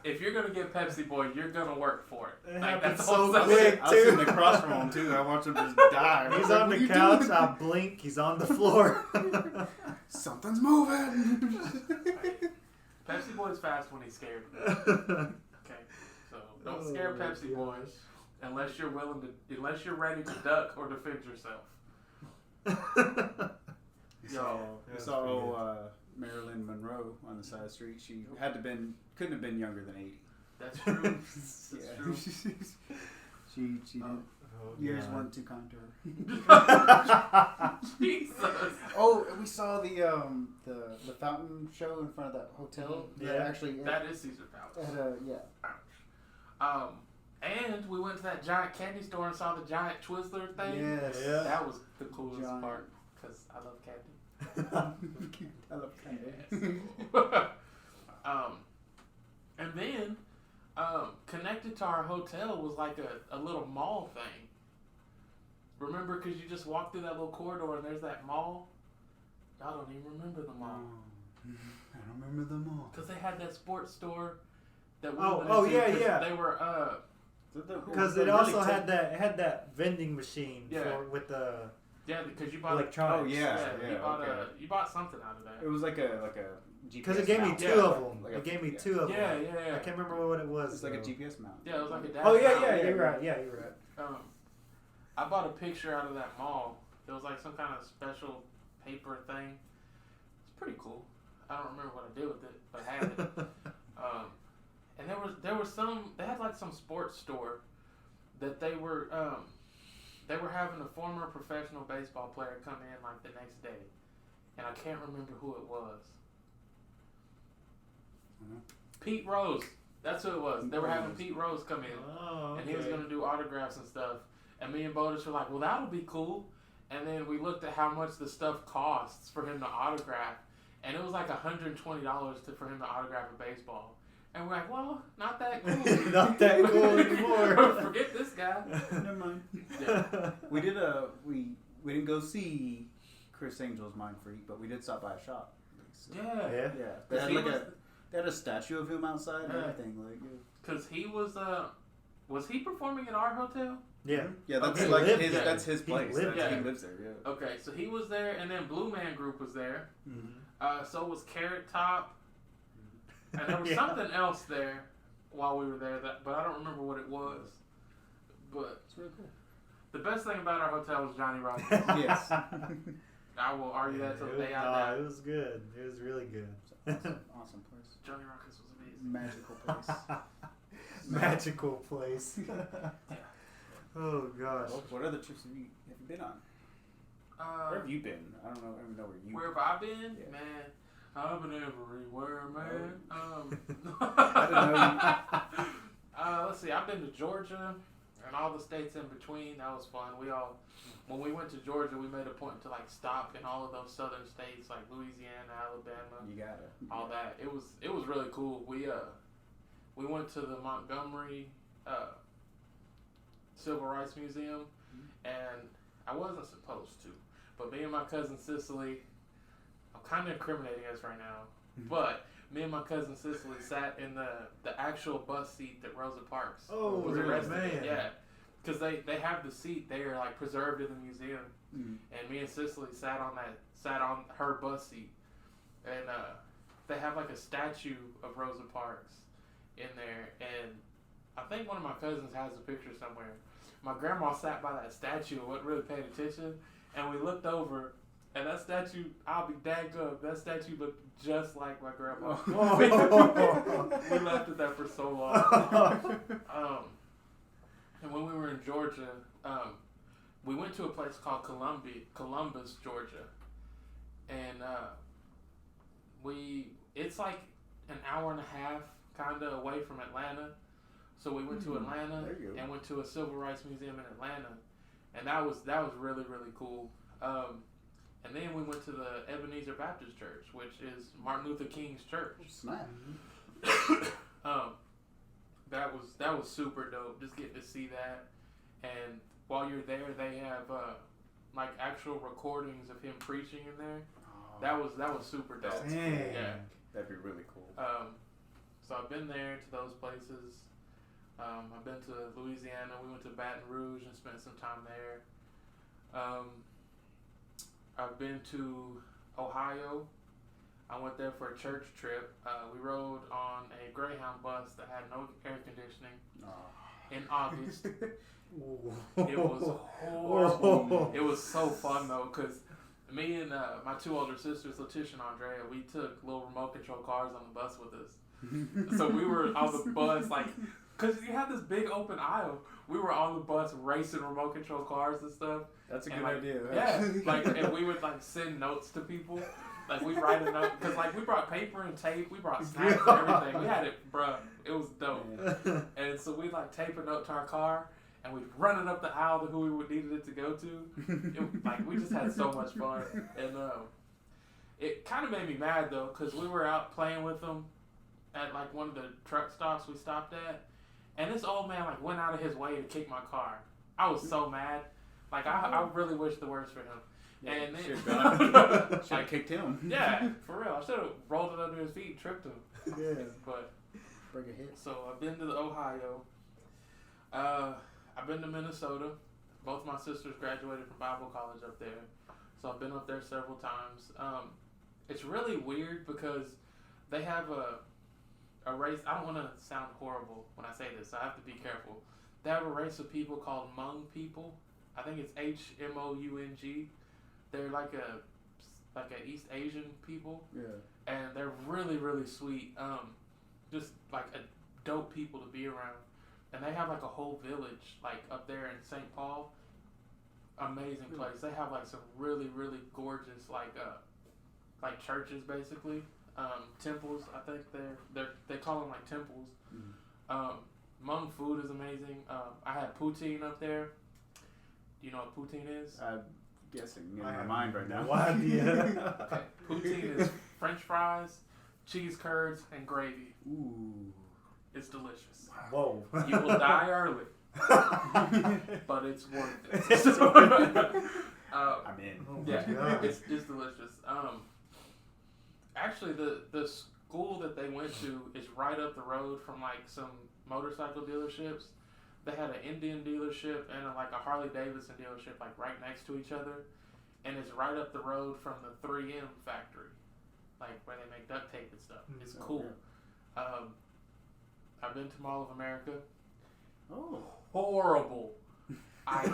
if you're going to get Pepsi Boy, you're going to work for it. It Like, happened that's so all quick. I was sitting across from him too. I watched him just die. I He's was like, on "What the you couch. doing?" I blink. He's on the floor. Something's moving. Pepsi Boy's fast when he's scared. Okay, so don't scare Oh, my Pepsi Boy gosh. unless you're ready to duck or defend yourself. Yo, I saw Marilyn Monroe on the side of the street. She couldn't have been younger than 80. that's true. That's true. she did. Oh, Years God. weren't too kind to her. Jesus. Oh, we saw the fountain show in front of that hotel. Mhm. That Yeah. actually That is Caesar Palace. yeah. And we went to that giant candy store and saw the giant Twizzler thing. Yes. Yeah. That was the coolest Giant. part because I love candy. I love candy. And then connected to our hotel was like a little mall thing. Remember, because you just walk through that little corridor and there's that mall. Y'all don't even remember the mall I don't remember them all. because they had that sports store. That we Oh, went oh, into yeah, 'cause yeah. They were Because it also had that vending machine Yeah. with the because you bought electronics. Oh, yeah. you bought something out of that. It was like a GPS. Because it gave me mount. two Yeah. of them. Like It a- gave me yeah. two of them. Yeah. I can't remember what it was. It's like a though. GPS mount. Yeah, it was like a dash Oh yeah, mount. yeah, you're right. Yeah, you're right. I bought a picture out of that mall. It was like some kind of special paper thing. It's pretty cool. I don't remember what I did with it, but I had it. And there was some. They had like some sports store that they were having a former professional baseball player come in like the next day, and I can't remember who it was. Mm-hmm. Pete Rose. That's who it was. They were having Pete Rose come in, and he was gonna do autographs and stuff. And me and Bodis were like, "Well, that'll be cool." And then we looked at how much the stuff costs for him to autograph, and it was like $120 for him to autograph a baseball. And we're like, well, not that cool. Not that cool anymore. Forget this guy. Never mind. Yeah. We didn't go see Chris Angel's Mind Freak, but we did stop by a shop. So, Yeah. Yeah. They had a statue of him outside and Yeah. everything. Like, Because he was he performing at our hotel? Yeah. Yeah, that's Okay. like Lived his. there. That's his He place. lived He there. lives there. Yeah. Okay, so he was there, and then Blue Man Group was there. Mm-hmm. So was Carrot Top, and there was Yeah. something else there while we were there, but I don't remember what it was. But It's really cool. the best thing about our hotel was Johnny Rockets. Yes. I will argue that till the day I die. It was good. It was really good. Awesome place. Johnny Rockets was amazing. Magical place. Magical place. Oh gosh. What other trips have you been on? Where have you been? I don't even know where you. Where have I been? Yeah. Man, I've been everywhere, man. I Let's see. I've been to Georgia and all the states in between. That was fun. When we went to Georgia, we made a point to like stop in all of those southern states like Louisiana, Alabama, You got it. all that. It was really cool. We went to the Montgomery Civil Rights Museum, and I wasn't supposed to, but me and my cousin Cicely, I'm kind of incriminating us right now, but me and my cousin Cicely sat in the actual bus seat that Rosa Parks was arrested in. Yeah, because they have the seat there like preserved in the museum, and me and Cicely sat on her bus seat, and they have like a statue of Rosa Parks in there, and I think one of my cousins has a picture somewhere. My grandma sat by that statue and wasn't really paying attention, and we looked over, and that statue, I'll be daggum, that statue looked just like my grandma. We laughed at that for so long. And when we were in Georgia, we went to a place called Columbus, Georgia, and it's like an hour and a half kind of away from Atlanta. So we went to Atlanta and went to a civil rights museum in Atlanta, and that was really, really cool. And then we went to the Ebenezer Baptist Church, which is Martin Luther King's church. Snap. That was super dope. Just getting to see that, and while you're there, they have like actual recordings of him preaching in there. That was super dope. That's Dang. cool. Yeah. That'd be really cool. So I've been there to those places. I've been to Louisiana. We went to Baton Rouge and spent some time there. I've been to Ohio. I went there for a church trip. We rode on a Greyhound bus that had no air conditioning in August. It was horrible. It was so fun though, because me and my two older sisters, Letitia and Andrea, we took little remote control cars on the bus with us. So we were on the bus, like, because you have this big open aisle. We were on the bus racing remote control cars and stuff. That's a And, good like, idea. Yeah, like, and we would like send notes to people. Like we'd write a note because like we brought paper and tape, we brought snacks and everything. We had it, bruh. It was dope. And so we'd like tape a note to our car, and we'd run it up the aisle to who we would needed it to go to. Like we just had so much fun, and it kind of made me mad though because we were out playing with them at like one of the truck stops we stopped at, and this old man like went out of his way to kick my car. I was so mad. Like I really wish the worst for him. Yeah, And then, should have kicked him. yeah, for real. I should have rolled it under his feet and tripped him. Yeah. But Break a hit. so I've been to the Ohio. I've been to Minnesota. Both my sisters graduated from Bible college up there, so I've been up there several times. It's really weird because they have a race. I don't want to sound horrible when I say this, so I have to be careful. They have a race of people called Hmong people. I think it's HMOUNG. They're like a East Asian people, and they're really really sweet. Just like a dope people to be around, and they have like a whole village like up there in St. Paul. Amazing place. They have like some really really gorgeous like churches basically, temples. I think they call them like temples. Hmong food is amazing. I had poutine up there. Do you know what poutine is? I'm guessing in my mind right now. No idea. Okay, poutine is French fries, cheese curds, and gravy. Ooh. It's delicious. Whoa. You will die early, but it's worth it. I'm in. Oh yeah, my God. it's delicious. Actually, the school that they went to is right up the road from like some motorcycle dealerships. They had an Indian dealership and like a Harley Davidson dealership like right next to each other, and it's right up the road from the 3M factory, like where they make duct tape and stuff. It's cool. I've been to Mall of America. Oh. Horrible. I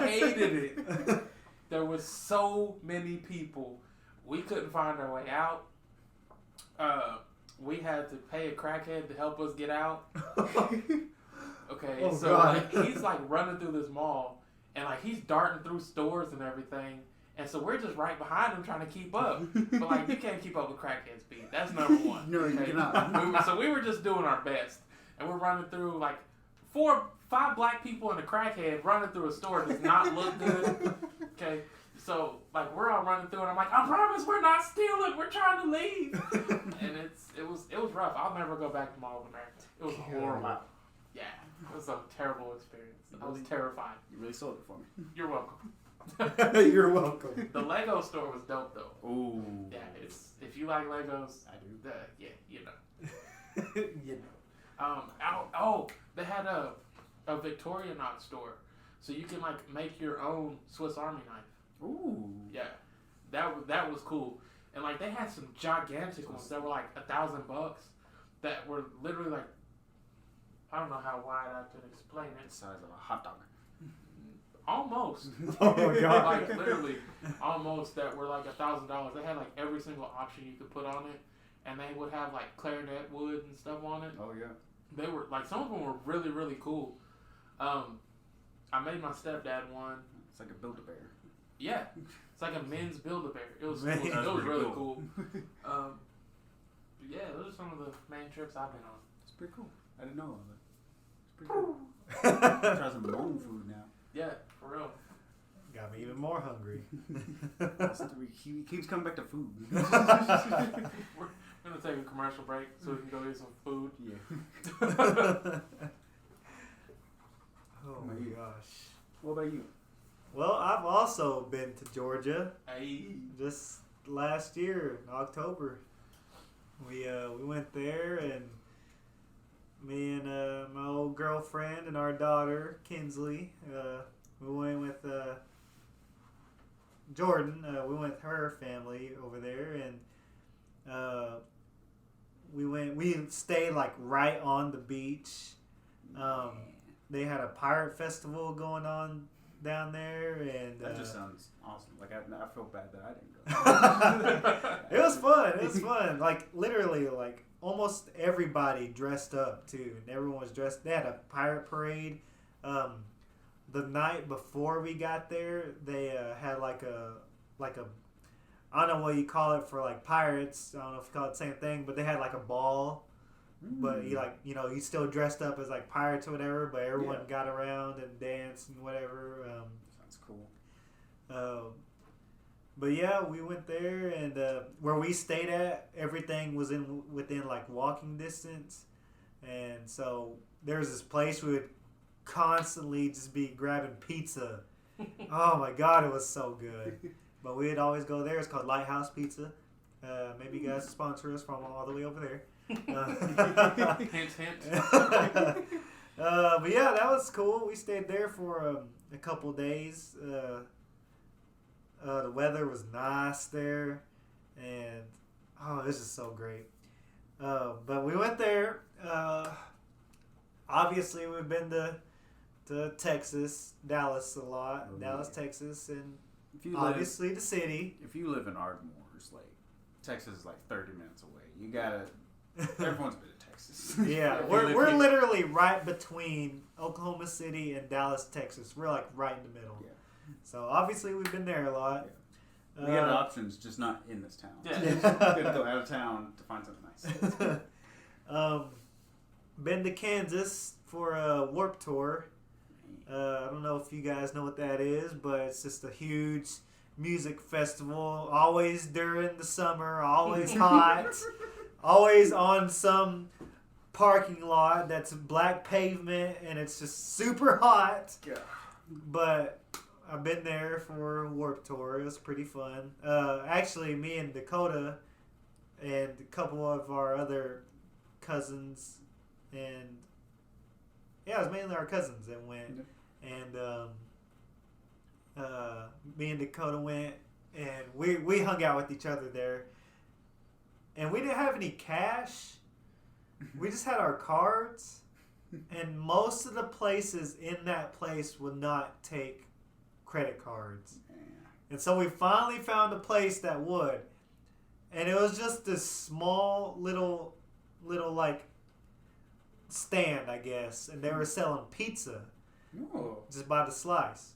hated it. There was so many people. We couldn't find our way out. We had to pay a crackhead to help us get out. Okay, Oh, so God. like, he's like running through this mall, and like he's darting through stores and everything, and so we're just right behind him trying to keep up. But like you can't keep up with crackhead speed. That's number one. No, you cannot. So we were just doing our best, and we're running through like 4-5 black people and a crackhead running through a store does not look good. Okay, so like we're all running through, and I'm like, I promise we're not stealing. We're trying to leave. And it was rough. I'll never go back to Mall of America. It was horrible. Yeah, it was a terrible experience. I was terrified. You really sold it for me. You're welcome. You're welcome. The Lego store was dope though. Ooh. Yeah, it's if you like Legos, I do. yeah, you know. You know. They had a Victorinox store, so you can like make your own Swiss Army knife. Ooh. Yeah, that was cool, and like they had some gigantic ones that were like $1,000 that were literally like, I don't know how wide I could explain The it. size of a hot dog. Almost. Oh my God. Like literally, almost that were like $1,000. They had like every single option you could put on it, and they would have like clarinet wood and stuff on it. Oh yeah. They were like some of them were really really cool. I made my stepdad one. It's like a Build-A-Bear. Yeah, it's like a men's Build-A-Bear. It was Man, cool. It that's was pretty really cool. cool. Yeah, those are some of the main trips I've been on. It's pretty cool. I didn't know all that. It's pretty cool. Try some Hmong food now. Yeah, for real. Got me even more hungry. He keeps coming back to food. We're gonna take a commercial break so we can go eat some food. Yeah. Oh my gosh. What about you? Well, I've also been to Georgia Hey. just last year in October. We went there, and me and my old girlfriend and our daughter Kinsley, we went with Jordan. We went with her family over there, and we stayed like right on the beach. They had a pirate festival going on down there, and That just sounds awesome. Like I feel bad that I didn't go. it was fun. It was fun. Like literally, like almost everybody dressed up too, and everyone was dressed. They had a pirate parade. The night before we got there, they had like a I don't know what you call it for like pirates. I don't know if you call it the same thing, but they had like a ball. But you still dressed up as like pirates or whatever. But everyone got around and danced and whatever. Sounds cool. But yeah, we went there, and where we stayed at, everything was within like walking distance, and so there was this place we would constantly just be grabbing pizza. Oh my God, it was so good. But we'd always go there. It's called Lighthouse Pizza. Maybe you guys sponsor us from all the way over there. Hint, hint. But yeah, that was cool. We stayed there for a couple days. The weather was nice there, and it was just so great. But we went there. Obviously, we've been to to Texas, Dallas a lot, Oh, Dallas, yeah. Texas, and If you obviously the city. if you live in Ardmore's, like Texas is like 30 minutes away. You gotta. Everyone's been to Texas. Yeah, If you we're live here- literally right between Oklahoma City and Dallas, Texas. We're like right in the middle. Yeah. So obviously we've been there a lot. We have options, just not in this town. Yeah. You gotta go out of town to find something nice. Been to Kansas for a Warp Tour. I don't know if you guys know what that is, but it's just a huge music festival. Always during the summer, always hot, always on some parking lot that's black pavement, and it's just super hot. Yeah. But I've been there for a Warp Tour. It was pretty fun. Actually, me and Dakota and a couple of our other cousins, and yeah, it was mainly our cousins that went. And me and Dakota went, and we hung out with each other there. And we didn't have any cash. We just had our cards. And most of the places in that place would not take credit cards. And so we finally found a place that would. And it was just this small little like stand, I guess. And they were selling pizza Oh. just by the slice.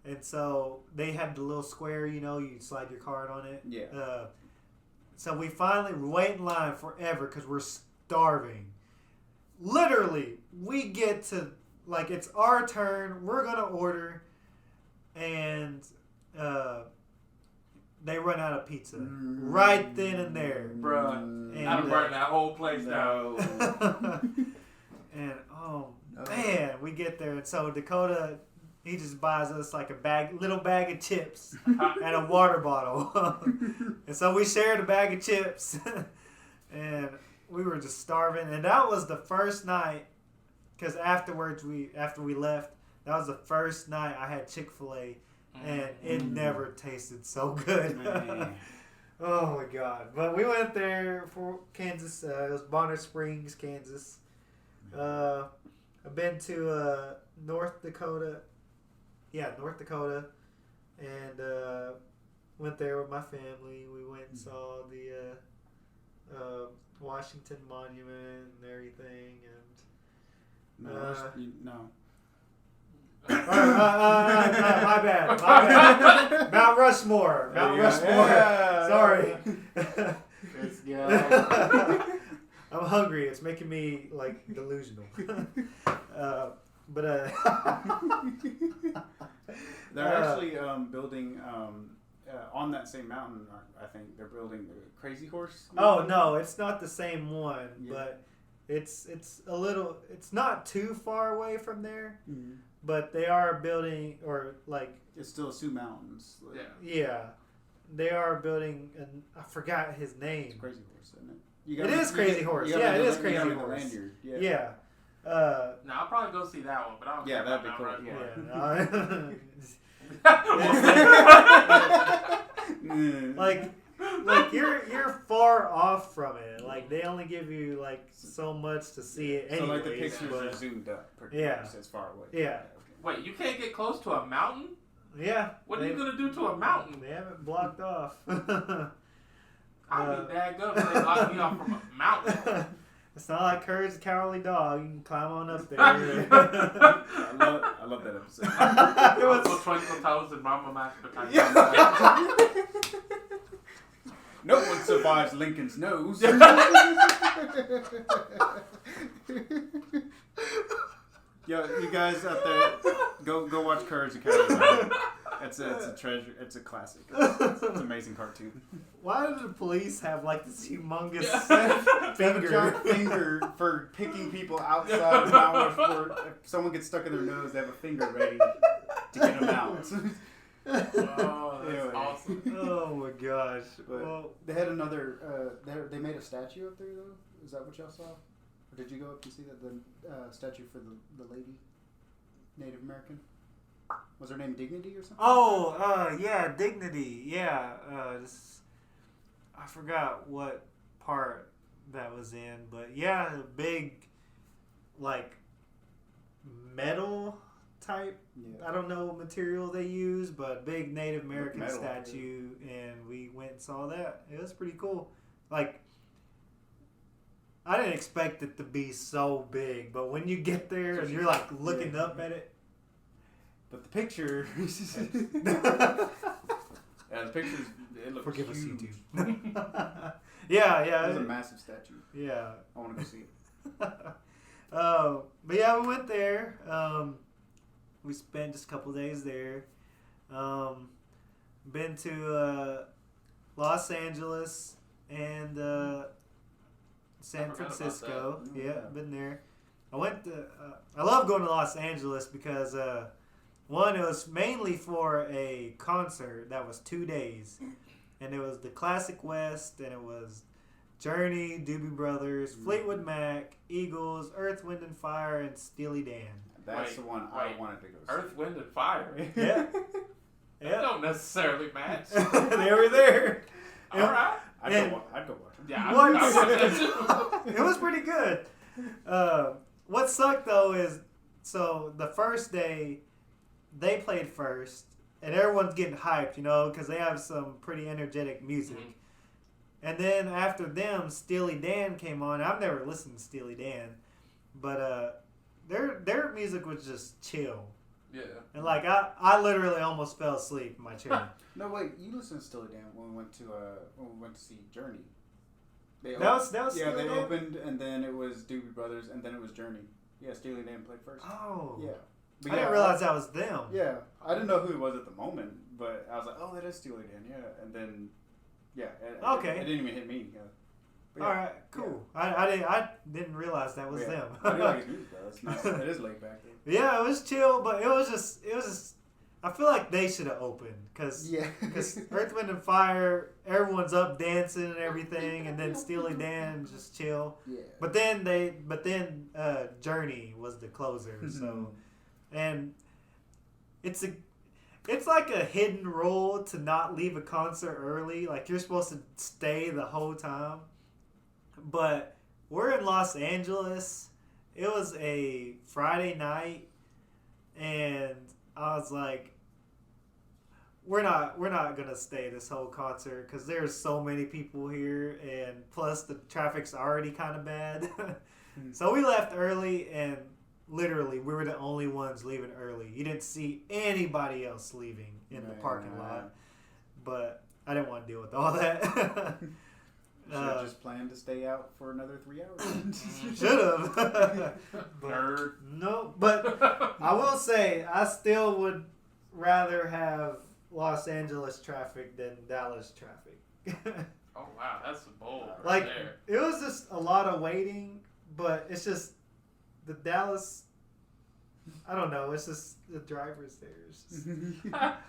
And so they had the little square, you slide your card on it. Yeah. So we finally wait in line forever because we're starving. Literally, we get to, like, it's our turn. We're going to order. And they run out of pizza. Right then and there. Bruh. And, I'd burn that whole place down. No. And, man, we get there. And so Dakota, he just buys us like little bag of chips and a water bottle. And so we shared a bag of chips. And we were just starving. And that was the first night, because after we left, that was the first night I had Chick-fil-A. And it never tasted so good. Oh my God. But we went there for Kansas. It was Bonner Springs, Kansas. I've been to North Dakota. Yeah, North Dakota. And went there with my family. We went and saw the Washington Monument and everything. And No. my bad. Mount Rushmore. Yeah. Sorry. This guy. I'm hungry. It's making me like delusional. They're actually building on that same mountain. I think they're building the Crazy Horse. Oh no, it's not the same one, Yeah. but it's a little. It's not too far away from there, but they are building, or like, It's still Sioux Mountains. Like, Yeah. yeah, they are building. And I forgot his It's name. Crazy Horse, isn't it? It is Crazy Horse. Yeah, it is Crazy Horse. Yeah. Yeah. Now I'll probably go see that one, but I don't Yeah, care that'd about be Mount cool. Rushmore. like you're far off from it. Like they only give you like so much to see it. So Anyways, like the pictures are but- zoomed up. Pretty Yeah. much, as far away. Yeah. Wait, you can't get close to a mountain? Yeah. What are you gonna do to a mountain? They haven't blocked off. I'd be daggum if they locked me off from a mountain. It's not like Courage the Cowardly Dog. You can climb on up there. I love that episode. It was- Uncle Twinkle Toes and Mama Mashed Potatoes. No one survives Lincoln's nose. Yo, you guys out there, go watch Courage the Cowardly Dog. It's a treasure. It's a classic. It's an amazing cartoon. Why do the police have like this humongous They have a finger? giant finger for picking people outside of Mount Rushmore. If someone gets stuck in their nose, they have a finger ready to get them out. Oh, that's Anyway. awesome. Oh my gosh. But Well, they had another. They made a statue up there though. Is that what y'all saw? Or did you go up and see that the statue for the lady, Native American? Was her name Dignity or something? oh, yeah, Dignity. Yeah. I forgot what part that was in, but yeah, a big, like, metal type. Yeah. I don't know what material they use, but big Native American Metal, statue, and we went and saw that. It was pretty cool. Like, I didn't expect it to be so big, but when you get there and you're like looking up at it, But the picture. Yeah, the pictures, it looks forgive us, huge. YouTube. yeah, It was a massive statue. yeah. I want to go see it. But yeah, we went there. We spent just a couple days there. Been to Los Angeles and San I forgot about Francisco. that. Yeah, Yeah. been there. I went to. I love going to Los Angeles because one, it was mainly for a concert that was 2 days, and it was the Classic West, and it was Journey, Doobie Brothers, Fleetwood Mac, Eagles, Earth, Wind and Fire, and Steely Dan. That's Wait, the one I wait. wanted to go see. Earth, Wind, and Fire. Yeah, They yeah. don't necessarily match. They were there. All right. I'd And- go watch it. Yeah, What? I watched that too. It was pretty good. What sucked though is, so the first day, they played first, and everyone's getting hyped, because they have some pretty energetic music. Mhm. And then after them, Steely Dan came on. I've never listened to Steely Dan, but their music was just chill. Yeah. And like I literally almost fell asleep in my chair. No, wait. You listened to Steely Dan when we went to see Journey. They That was yeah. Steely They Dan? opened, and then it was Doobie Brothers, and then it was Journey. Yeah, Steely Dan played first. Oh, Yeah. But I didn't realize that was them. Yeah, I didn't know who it was at the moment, but I was like, "Oh, that is Steely Dan." Yeah, and then, yeah. Okay. It didn't even hit me. Yeah. But yeah, All right, cool. I didn't realize that was yeah. them. I do like his music though. It's nice. It is laid back. Though. Yeah, it was chill, but it was just. I feel like they should have opened because Yeah. Earth, Wind and Fire, everyone's up dancing and everything, and then Steely Dan just chill. Yeah. But then Journey was the closer. So, and it's like a hidden rule to not leave a concert early. Like you're supposed to stay the whole time. But we're in Los Angeles. It was a Friday night, and I was like, we're not gonna stay this whole concert because there's so many people here, and plus the traffic's already kind of bad. So we left early, and literally we were the only ones leaving early. You didn't see anybody else leaving in the parking lot, but I didn't want to deal with all that. Should have just planned to stay out for another 3 hours. Should have. Nerd. No, but I will say I still would rather have Los Angeles traffic than Dallas traffic. Oh wow, that's bold. Right Like there. it was just a lot of waiting, but it's just the Dallas. I don't know. It's just the drivers there. It's just,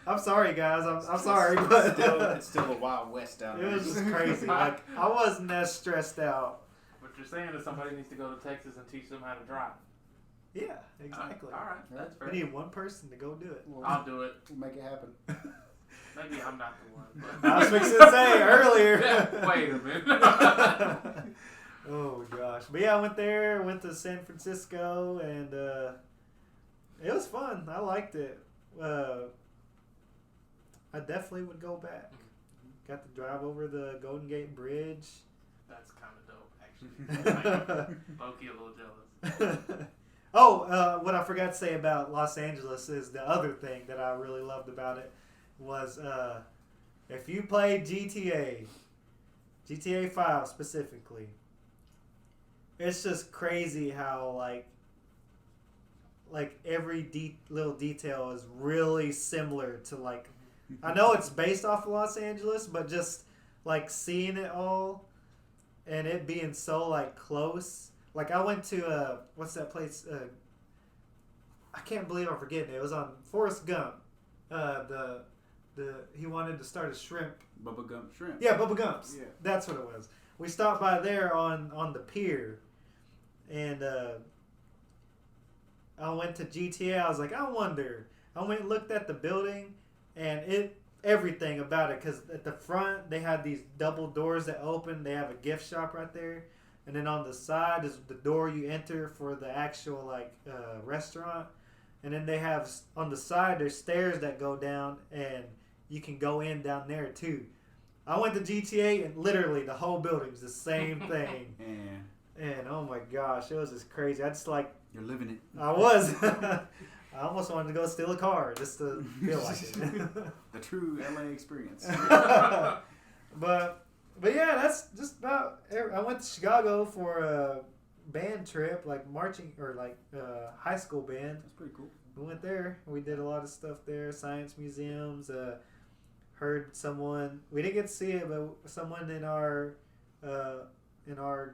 I'm sorry, guys. I'm sorry, but It's still a Wild West down it there. was just crazy. Like I wasn't as stressed out. What you're saying is somebody needs to go to Texas and teach them how to drive. Yeah, exactly. All right, that's fair. We need one person to go do it. I'll do it. We'll make it happen. Maybe I'm not the one. But I was fixing to say earlier. Yeah, wait a minute. Oh gosh, but yeah, I went there. Went to San Francisco, and it was fun. I liked it. I definitely would go back. Got to drive over the Golden Gate Bridge. That's kind of dope, actually. Low-key a little jealous. Oh, what I forgot to say about Los Angeles is the other thing that I really loved about it was if you play GTA 5 specifically, it's just crazy how like every little detail is really similar to like, I know it's based off of Los Angeles, but just like seeing it all and it being so like close. Like I went to what's that place? I can't believe I'm forgetting it. It was on Forrest Gump. He wanted to start a shrimp. Bubba Gump Shrimp. Yeah, Bubba Gump's. Yeah. That's what it was. We stopped by there on the pier, and I went to GTA. I was like, I wonder. I went and looked at the building, and everything about it. Because at the front they had these double doors that open. They have a gift shop right there. and then on the side is the door you enter for the actual like restaurant, and then they have on the side there's stairs that go down, and you can go in down there too. I went to GTA and literally the whole building's the same thing. And oh my gosh, it was just crazy. I just like you're living it. I was. I almost wanted to go steal a car just to feel like it. The true LA experience. But yeah, that's just about. I went to Chicago for a band trip, like marching or like high school band. That's pretty cool. We went there. We did a lot of stuff there. Science museums. Heard someone. We didn't get to see it, but someone in our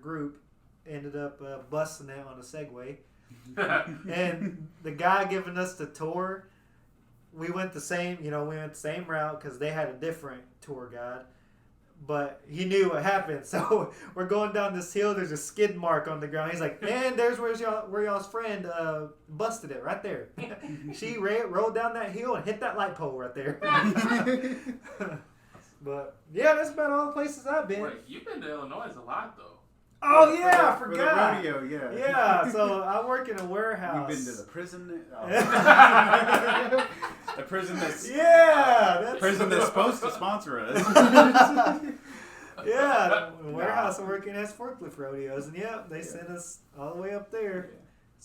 group ended up busting it on a Segway. And the guy giving us the tour, we went the same route because they had a different tour guide, but he knew what happened. So we're going down this hill. There's a skid mark on the ground. He's like, "Man, there's where y'all's friend busted it right there. She rolled down that hill and hit that light pole right there." But yeah, that's about all the places I've been. Wait, you've been to Illinois a lot though. Oh yeah, I For the forgot. rodeo, yeah. Yeah, so I work in a warehouse. You've been to the prison. Oh. The prison that's that's supposed to sponsor us. Yeah, the warehouse I'm working has forklift rodeos, and they sent us all the way up there.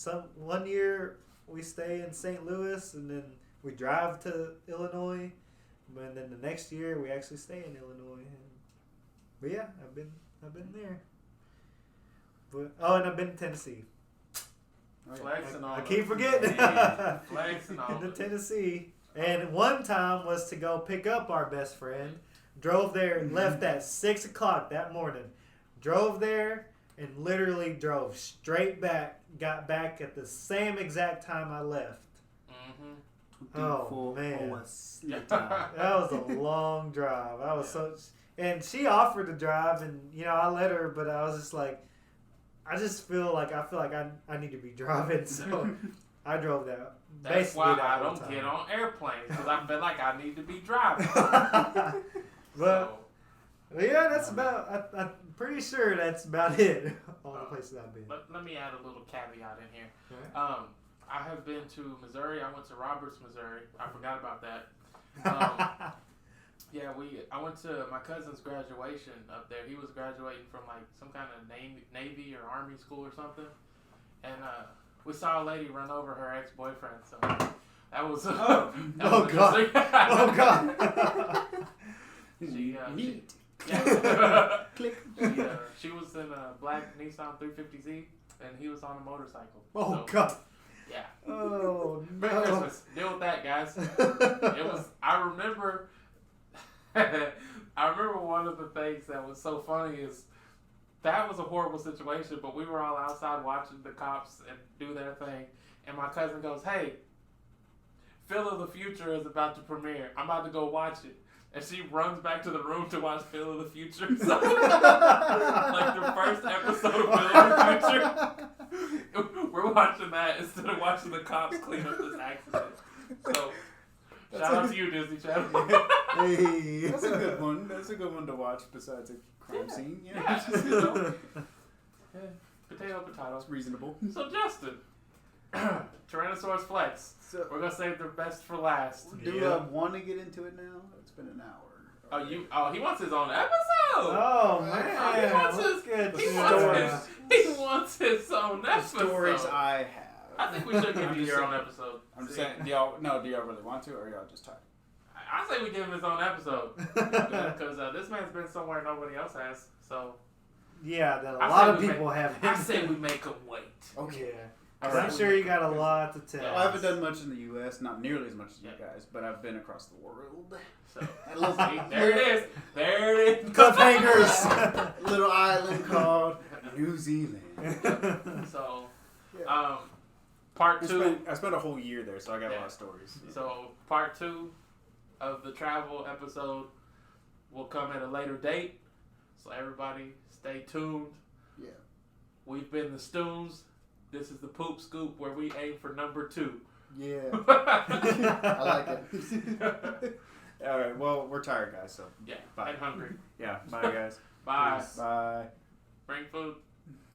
Yeah. One year we stay in St. Louis, and then we drive to Illinois, and then the next year we actually stay in Illinois. But yeah, I've been there. And I've been to Tennessee. Flexing on I keep forgetting. Flexing on To Tennessee. And one time was to go pick up our best friend. Drove there and left at 6 o'clock that morning. Drove there and literally drove straight back. Got back at the same exact time I left. Mm-hmm. Oh, man. That That was a long drive. I was and she offered to drive, and I let her, but I was just like, I feel like I need to be driving, so I drove that. That's why I whole don't time. get on airplanes, because I feel like I need to be driving. But yeah, that's about. I'm pretty sure that's about it. All the places I've been. Let me add a little caveat in here. Okay. I have been to Missouri. I went to Roberts, Missouri. I forgot about that. I went to my cousin's graduation up there. He was graduating from like some kind of Navy or Army school or something, and we saw a lady run over her ex-boyfriend. So that was God! Oh God! Neat. Click. She was in a black Nissan 350Z, and he was on a motorcycle. Oh God! Yeah. Oh Merry no! Christmas. Deal with that, guys. I remember one of the things that was so funny is that was a horrible situation, but we were all outside watching the cops and do their thing, and my cousin goes, "Hey, Phil of the Future is about to premiere. I'm about to go watch it." And she runs back to the room to watch Phil of the Future. So, like the first episode of Phil of the Future, we're watching that instead of watching the cops clean up this accident. So, shout out to you, Disney Channel. Hey, that's a good one. That's a good one to watch besides a crime scene. Yeah, potato. That's reasonable. So, Justin, Tyrannosaurus Flex. So, We're gonna save the best for last. do I want to get into it now? It's been an hour. He wants his own episode. Oh man! He wants his own The episode. stories I have. I think we should give you your own episode. I'm just saying, do y'all really want to, or y'all just tired? I say we give him his own episode because this man's been somewhere nobody else has. So Yeah, that a I lot say of we people have. I say we make him wait. Okay. Yeah. All I'm right. sure you got a lot to tell. Yeah. I haven't done much in the U.S., not nearly as much as Yeah. you guys, but I've been across the world. So see, there it is. There it is. Cliffhangers. Little island called New Zealand. So, Yeah. part two. I spent a whole year there, so I got a lot of stories. So part 2 of the travel episode will come at a later date. So everybody, stay tuned. Yeah. We've been the Stoons. This is the Poop Scoop where we aim for number 2. Yeah. I I like it. All right. Well, we're tired, guys. So Yeah. Bye. And hungry. yeah. Bye, guys. Bye. Peace. Bye. Bring food.